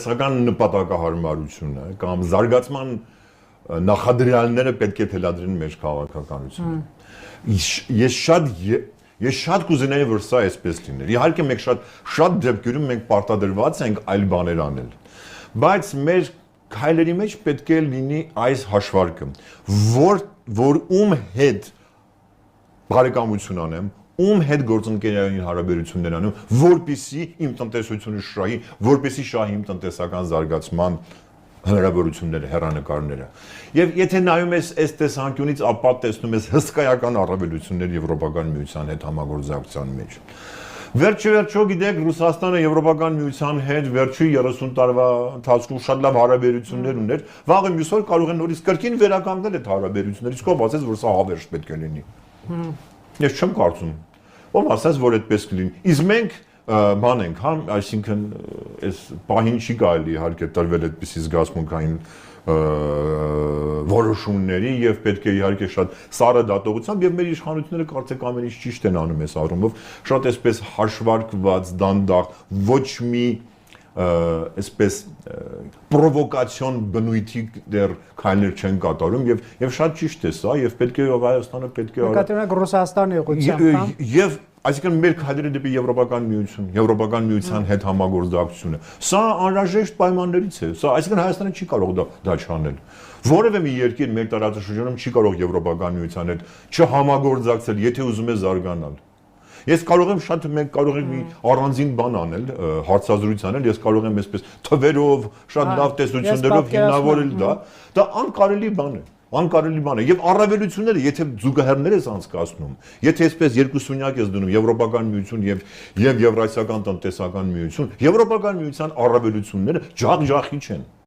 Սական նպատակահարմարությունը կամ զարգացման նախադրյալները պետք է թելադրեն մեր քաղաքականությունը։ Ես շատ կուզենայի, որ սա այսպես լիներ։ Իհարկե մենք շատ դեպքերում մենք պարտադրված ենք այլ բաներ անել։ Բայց մեր քայլերի մեջ պետք է լինի այս հաշվարկը, որ ում հետ բարեկամություն անեմ, ում հետ գործընկերային հարաբերություններ անեմ, որպեսզի իմ տնտեսությունը շահի, որպեսզի շահի իմ տնտեսական զարգացման հնարավորությունները, հեռանկարները։ Եվ եթե նայում ես այս տեսանկյունից, ապա տեսնում ես հսկայական առավելություններ Եվրոպական միության հետ համագործակցության մեջ։ Վերջո գիտեք, Ռուսաստանը Եվրոպական միության հետ վերջի 30 տարվա ընթացքում շատ լավ հարաբերություններ ուներ, վաղը մյուս օր կարող են նորից կրկին վերականգնել այդ հարաբերությունները, իսկ ով ասեց, որ սա հավերժ պետք է լինի։ Ես չեմ կարծում։ Ով ասաց, որ այդպես կլինի։ Իսկ մենք բան ենք, հա, այսինքն այս պահին չի կարելի իհարկե տրվել այդպիսի զգացմունքային որոշումների եւ պետք է իհարկե շատ սառը դատողությամբ եւ մեր իշխանությունները կարծեք ամեն ինչ ճիշտ են անում այս առումով, շատ այսպես հաշվարկված, դանդաղ, ոչ մի այսպես պրովոկացիոն բնույթի դեռ քայլեր չեն կատարում եւ շատ ճիշտ է սա եւ պետք է Հայաստանը պետք է նկատի Ռուսաստանի ուղղությամբ եւ այսինքն մեր քայլերը դեպի Եվրոպական միության հետ համագործակցությունը սա անհրաժեշտ պայմաններից է սա այսինքն Հայաստանը չի կարող դա չանել որևէ մի երկիր մեր տարածաշրջանում չի կարող Եվրոպական միության հետ չհամագործակցել եթե ուզում է զարգանալ Ես կարող եմ մենք կարող ենք մի առանձին բան անել, հարցազրույց անել, ես կարող եմ այսպես թվերով, շատ լավ տեսություններով հիմնավորել դա անկարելի բան է։ Անկարելի բան է եւ առավելությունները եթե զուգահեռներ ես անցկացնում եթե այսպես երկուսունյակ ես դնում Եվրոպական միություն եւ Եվրասիական տնտեսական միություն Եվրոպական միության առավելությունները ջախջախի չեն